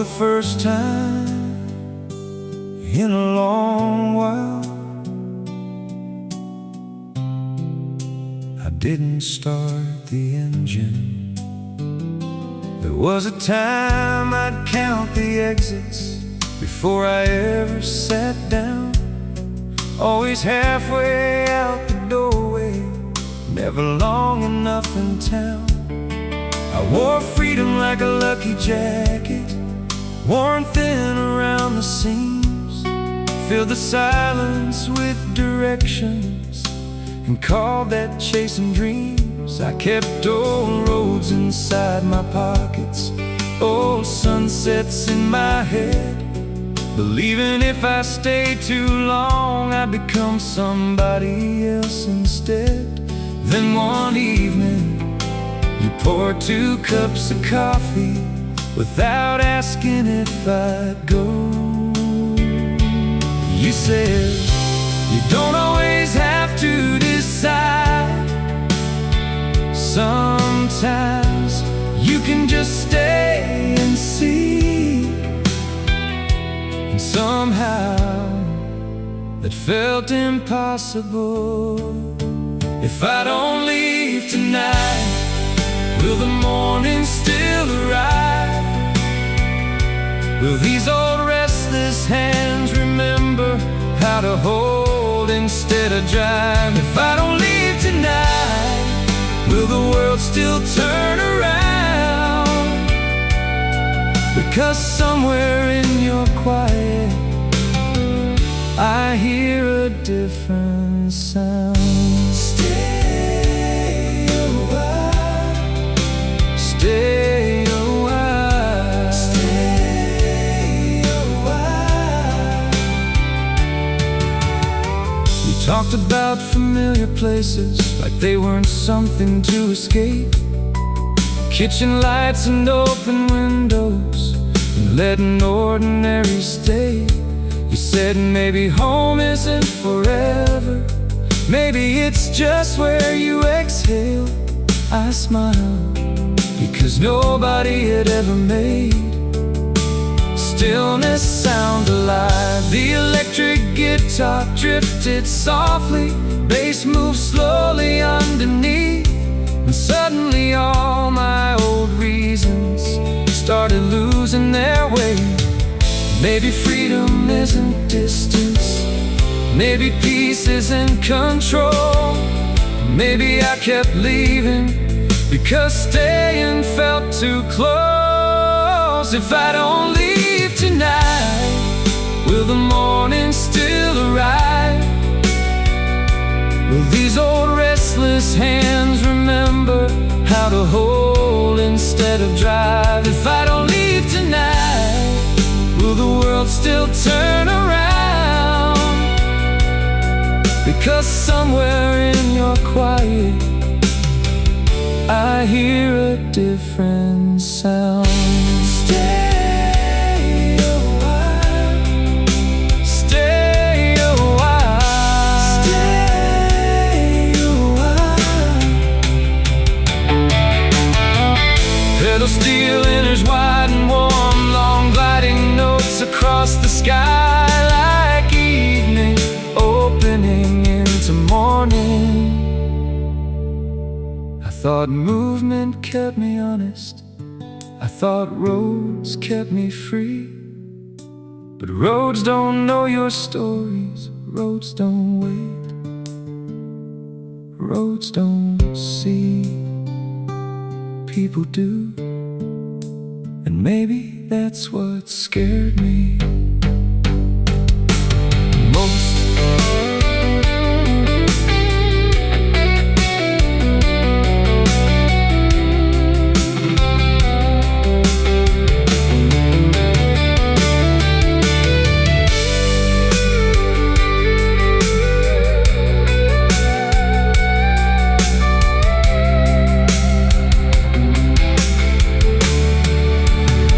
the first time in a long while, I didn't start the engine. There was a time I'd count the exits before I ever sat down. Always halfway out the doorway, never long enough in town. I wore freedom like a lucky jacket, worn thin around the seams, filled the silence with directions, and called that chasing dreams. I kept old roads inside my pockets, old sunsets in my head, believing if I stayed too long I'd become somebody else instead. Then one evening you poured 2 cups of coffee without asking if I'd go. You said you don't always have to decide. Sometimes you can just stay and see. And somehow that felt impossible. If I don't leave tonight, will the morning still arrive? Will these old restless hands remember how to hold instead of drive? If I don't leave tonight, will the world still turn around? Because somewhere in your quiet I hear a different sound. Stay a while, stay a while, stay a while. We talked about familiar places like they weren't something to escape. Kitchen lights and open windows, and letting ordinary stay. You said maybe home isn't forever, maybe it's just where you exhale. I smiled, because nobody had ever made stillness sound alive. The electric guitar drifted softly, bass moved slowly underneath, and suddenly all my old reasons started losing their way. Maybe freedom isn't distance, maybe peace isn't control. Maybe I kept leaving because staying felt too close. If I don't leave tonight, will the morning still arrive? Will these old restless hands remember how to hold instead of drive? If I don't leave tonight, will the world still turn around? Because somewhere in your quiet I hear a different sound. Stay a while, stay a while, stay a while. Pedal steel enters wide and warm, long gliding notes across the sky, like evening opening into morning. I thought movement kept me honest, I thought roads kept me free. But roads don't know your stories, roads don't wait, roads don't see. People do, and maybe that's what scared me most.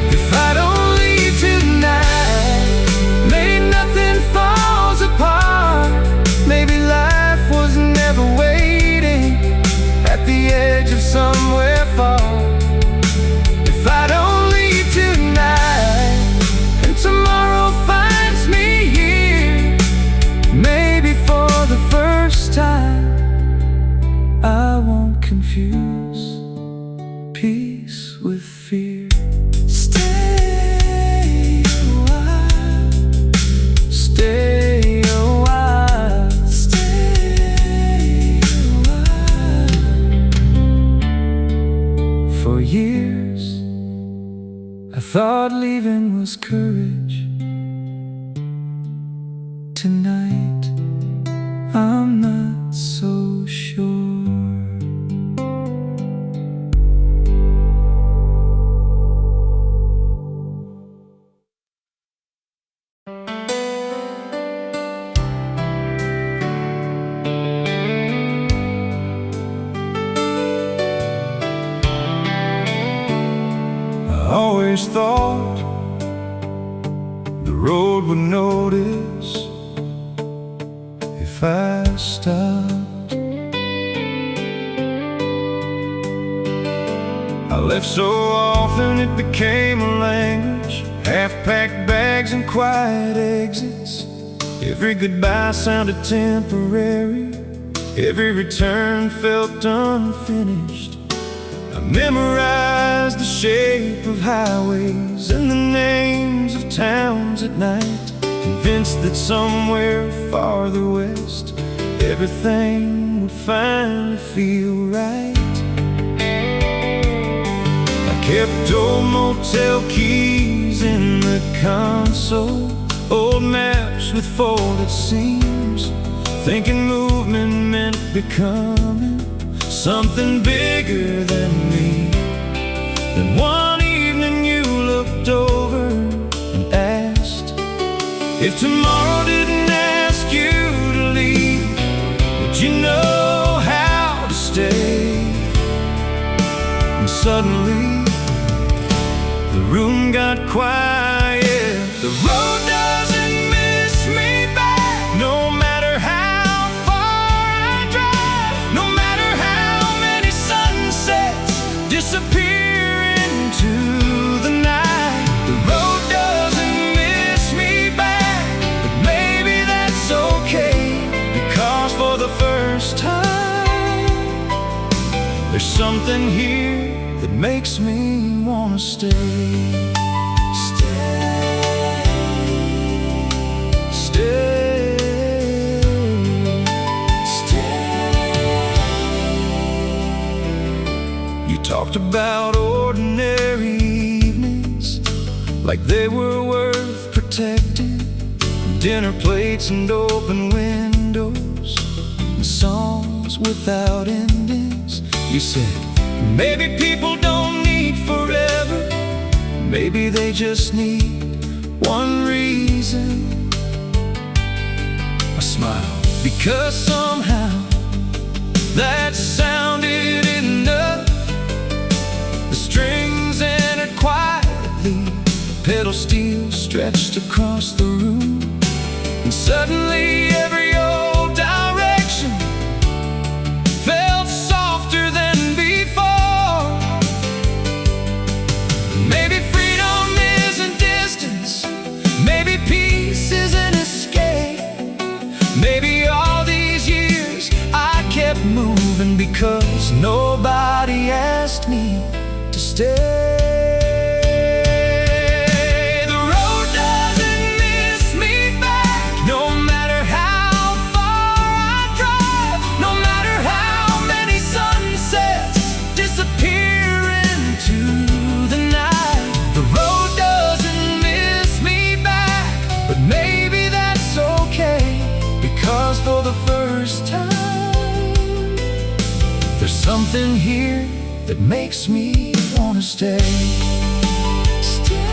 If I don't leave tonight, confuse peace with fear. Stay a while, stay a while, stay a while. For years I thought leaving was courage. Tonight I'm not so sure. I always thought the road would notice if I stopped. I left so often it became a language, half-packed bags and quiet exits. Every goodbye sounded temporary, every return felt unfinished. I memorized the shape of highways and the names of towns at night, convinced that somewhere farther west everything would finally feel right. I kept old motel keys in the console, old maps with folded seams, thinking movement meant becoming something bigger than me. Then one evening you looked over and asked, if tomorrow didn't ask you to leave, would you know how to stay? And suddenly the room got quiet. The road doesn't miss me back, no matter how far I drive, no matter how many sunsets disappear into the night. The road doesn't miss me back, but maybe that's okay, because for the first time there's something here that makes me wanna stay. Talked about ordinary evenings like they were worth protecting, dinner plates and open windows and songs without endings. You said, maybe people don't need forever, maybe they just need one reason. I smiled because somehow that sounded enough. Strings entered quietly, pedal steel stretched across the room, and suddenly every old direction felt softer than before. Maybe freedom isn't distance, maybe peace is an escape. Maybe all these years I kept moving because nobody asked me to stay. The road doesn't miss me back, no matter how far I drive, no matter how many sunsets disappear into the night. The road doesn't miss me back, but maybe that's okay, because for the first time there's something here that makes me wanna stay. Stay,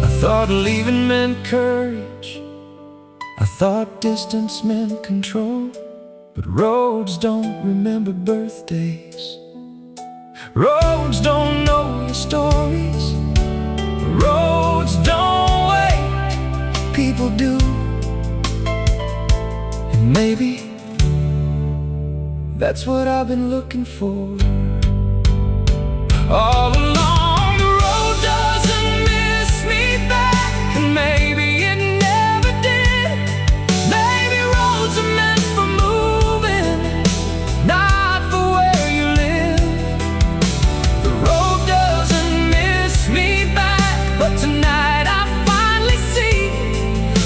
I thought leaving meant courage, I thought distance meant control. But roads don't remember birthdays, roads don't know your stories, roads don't wait people do. And maybe that's what I've been looking for. All along the road doesn't miss me back, and maybe it never did. Maybe roads are meant for moving, not for where you live. The road doesn't miss me back, but tonight I finally see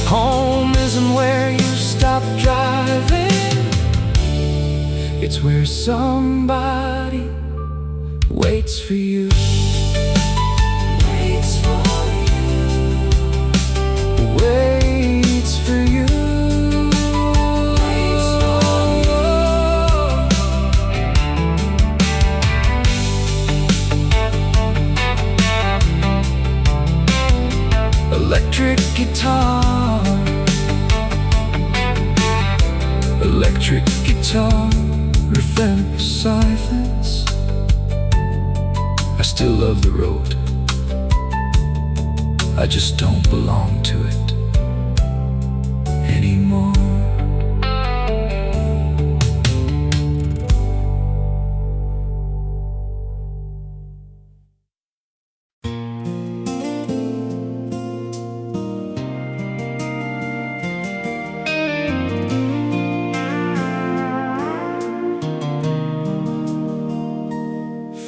home isn't where you stop driving. It's where somebody waits for you. Waits for you. Waits for you. Waits for you. Electric guitar. Electric guitar. Riffing siphons. I still love the road. I just don't belong to it anymore.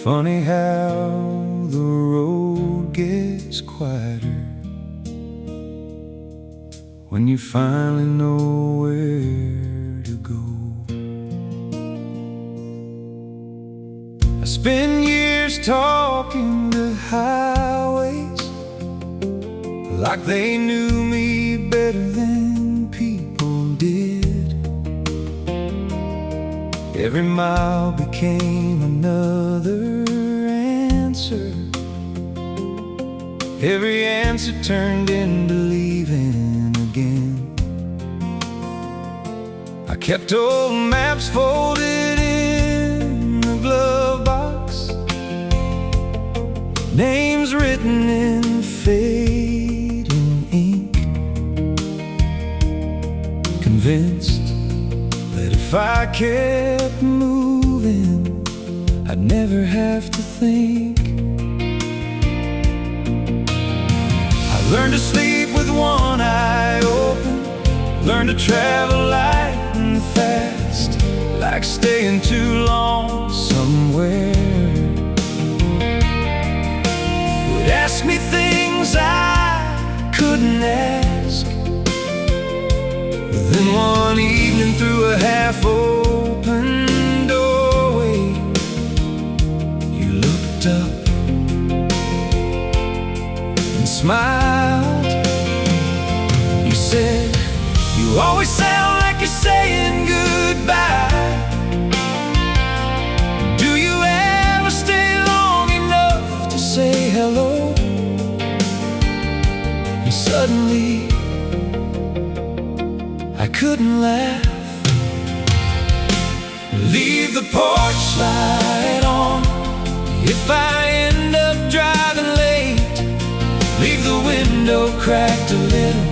Funny how the road gets quieter when you finally know where to go. I spent years talking to highways like they knew me better than people did. Every mile became another answer. Every answer turned into leaving again. I kept old maps folded in the glove box, names written in fading ink, convinced that if I kept moving, I'd never have to think. I learned to sleep with one eye open, learned to travel light and fast, like staying too long somewhere. Would ask me things I couldn't ask. But then one evening through a half-open doorway, you looked up and smiled. You said, "You always sound like you're saying goodbye. Do you ever stay long enough to say hello?" And suddenly I couldn't laugh. Leave the porch light on if I end up driving late. Leave the window cracked a little,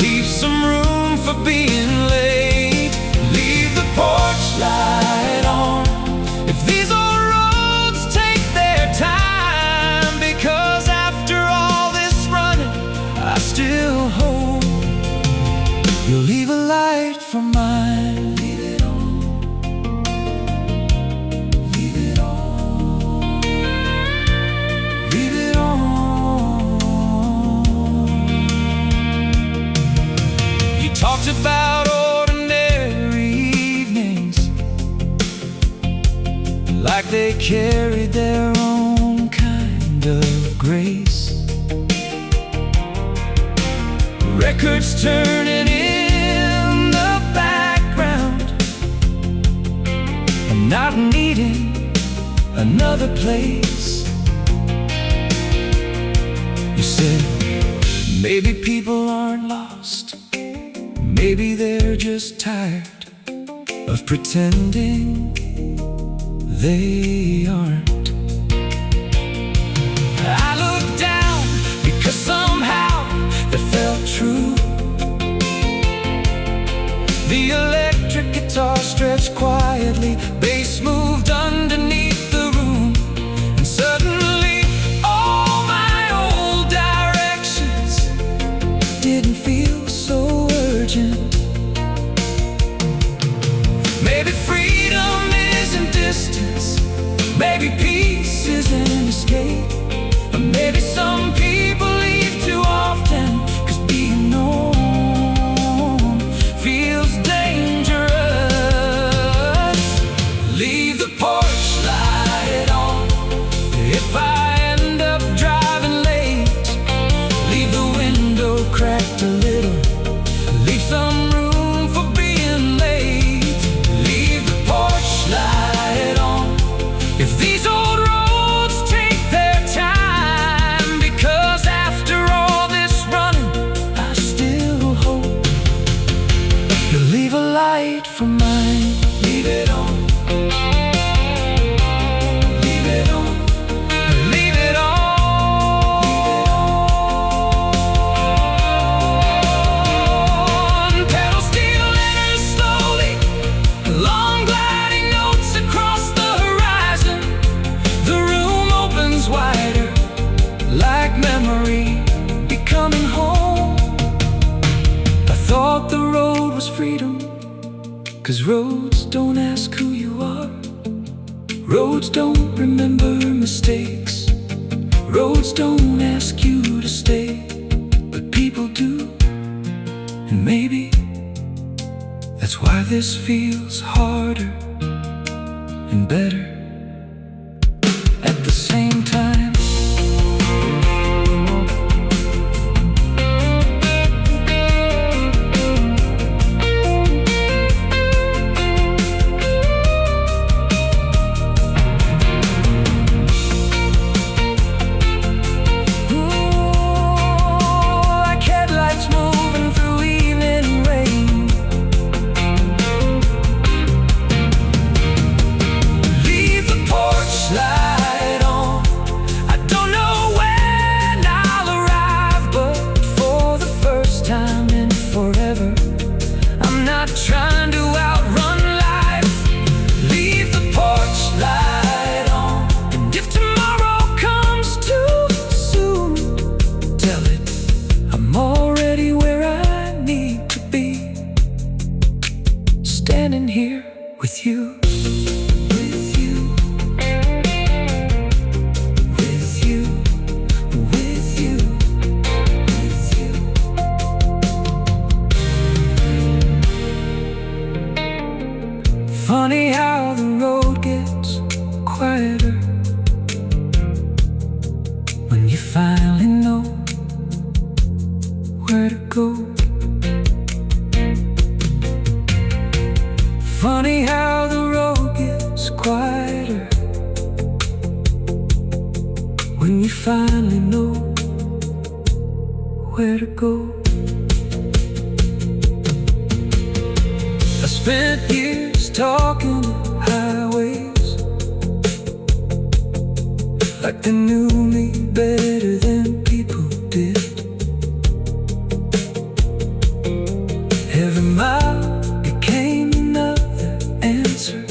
leave some room for being late. Leave the porch light on if these old roads take their time, because after all this running, I still hope you'll leave a light for mine. Leave it on. Leave it on. Leave it on. You talked about ordinary evenings like they carried their own kind of grace. Records turning in the background, and not needing another place. You said, maybe people aren't lost, maybe they're just tired of pretending they aren't. I looked down because somehow that felt true. softly, bass moved underneath the room, and suddenly all my old directions didn't feel so urgent. Maybe freedom isn't distance, maybe peace isn't an escape, or maybe some people leave too often, 'cause being known feels dangerous. Leave the porch light on if I end up driving late. Leave the window cracked a little, leave some room for being late. Leave the porch light on if these old roads take their time, because after all this running, I still hope you'll leave a light for mine. Leave it on. Leave it on. Leave it on. Pedal steel enters slowly, long gliding notes across the horizon. The room opens wider, like memory becoming home. I thought the road was freedom, 'cause roads don't ask who you are. Roads don't remember mistakes. Roads don't ask you to stay, but people do. And maybe that's why this feels harder and better at the same time. Like headlights moving through evening rain. Leave the porch light on. I don't know when I'll arrive, but for the first time in forever, I'm not trying to outrun life. Leave the porch light on, and if tomorrow comes too soon, tell it I'm already where I need to be, standing here with you. With you. With you. With you. With you. Funny how the road gets quieter when you finally know where to go. Funny how the road gets quieter when you finally know where to go. I spent years talking to highways like they knew me better than people did. Every mile became another answer.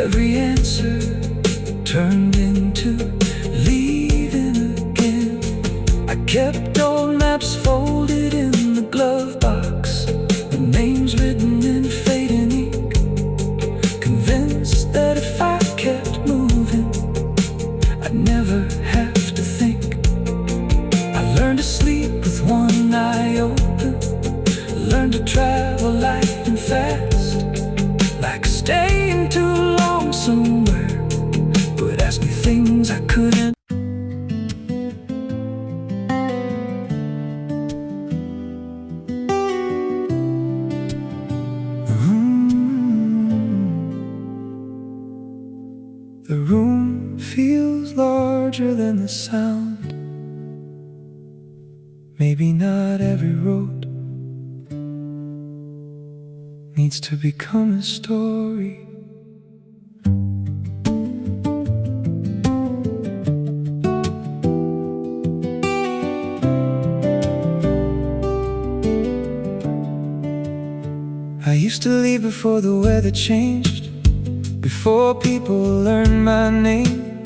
Every answer turned into leaving again. I kept old maps folded in the glove box, the names written in fading ink, convinced that if I kept moving, I'd never have to think. I learned to sleep with one eye open, learned to travel light and fast, like staying too long somewhere would ask me things I couldn't. The room feels larger than the sound. Maybe not every road needs to become a story. I used used to leave before the weather changed, before people learned my name,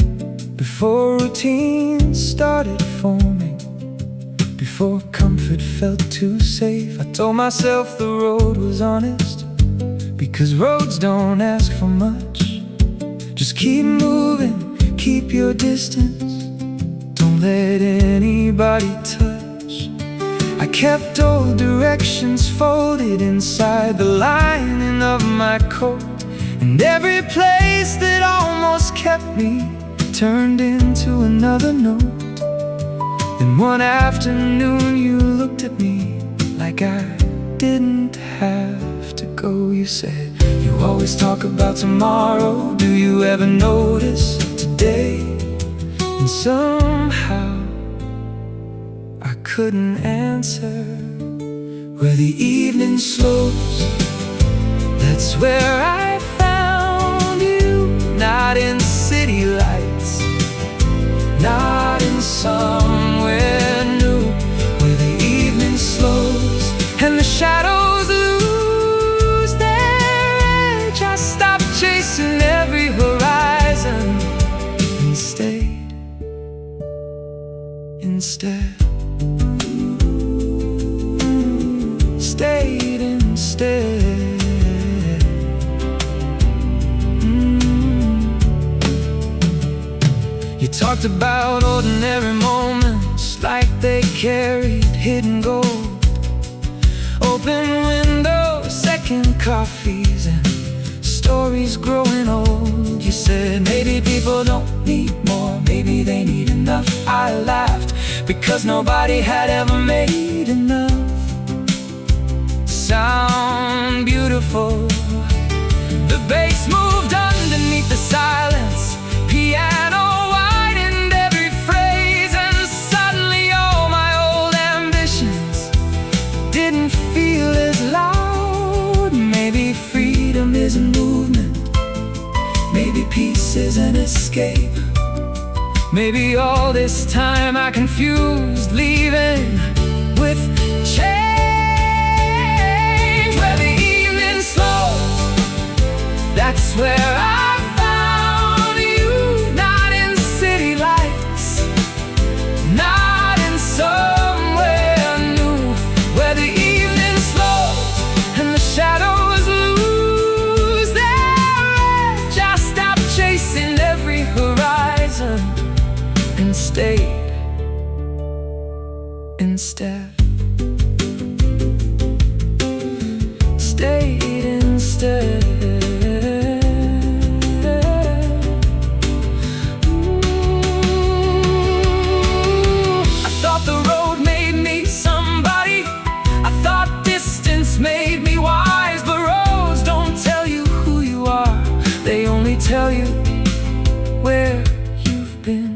before routines started forming, before comfort felt too safe. I told myself the road was honest, because roads don't ask for much. Just keep moving, keep your distance, don't let anybody touch. I kept old directions folded inside the lining of my coat, and every place that almost kept me turned into another note. Then one afternoon you looked at me like I didn't have to go. You said, "You always talk about tomorrow, do you ever notice today?" And somehow I couldn't answer. Where the evening slows, that's where I found you. Not in city lights, not in somewhere new. Where the evening slows and the shadows lose their edge, I stopped chasing every horizon and stayed instead. Stayed instead. You talked about ordinary moments like they carried hidden gold. Open windows, second coffees, and stories growing old. You said maybe people don't need more, maybe they need enough. I laughed because nobody had ever made enough sound beautiful. The bass moved underneath the silence, piano widened every phrase, and suddenly all my old ambitions didn't feel as loud. Maybe freedom is a movement, maybe peace is an escape. Maybe all this time I confused leaving with change. Where the evening slows, that's where I found you. Not in city lights, not in somewhere new. Where the evening slows and the shadows lose their edge, I stopped chasing every horizon and stayed instead. Stayed instead. I thought the road made me somebody, I thought distance made me wise. But roads don't tell you who you are, they only tell you where you've been.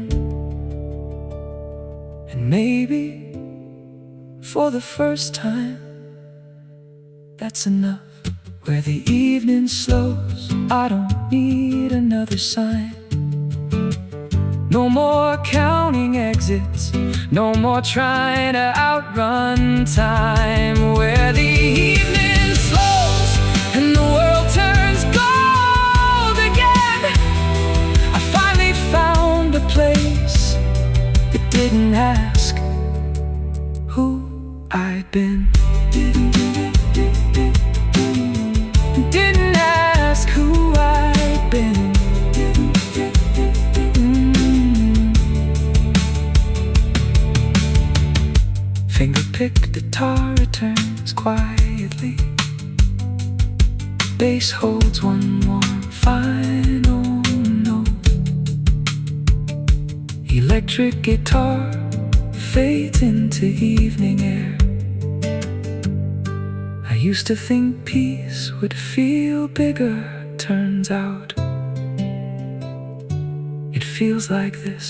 And maybe for the first time, that's enough. Where the evening slows, I don't need another sign. No more counting exits, no more trying to outrun time. Where the evening slows and the world turns gold again, I finally found a place that didn't ask who I'd been. Didn't ask who I'd been. Finger-picked guitar returns quietly. Bass holds one warm final note. Electric guitar fades into evening air. I used to think peace would feel bigger, turns out it feels like this.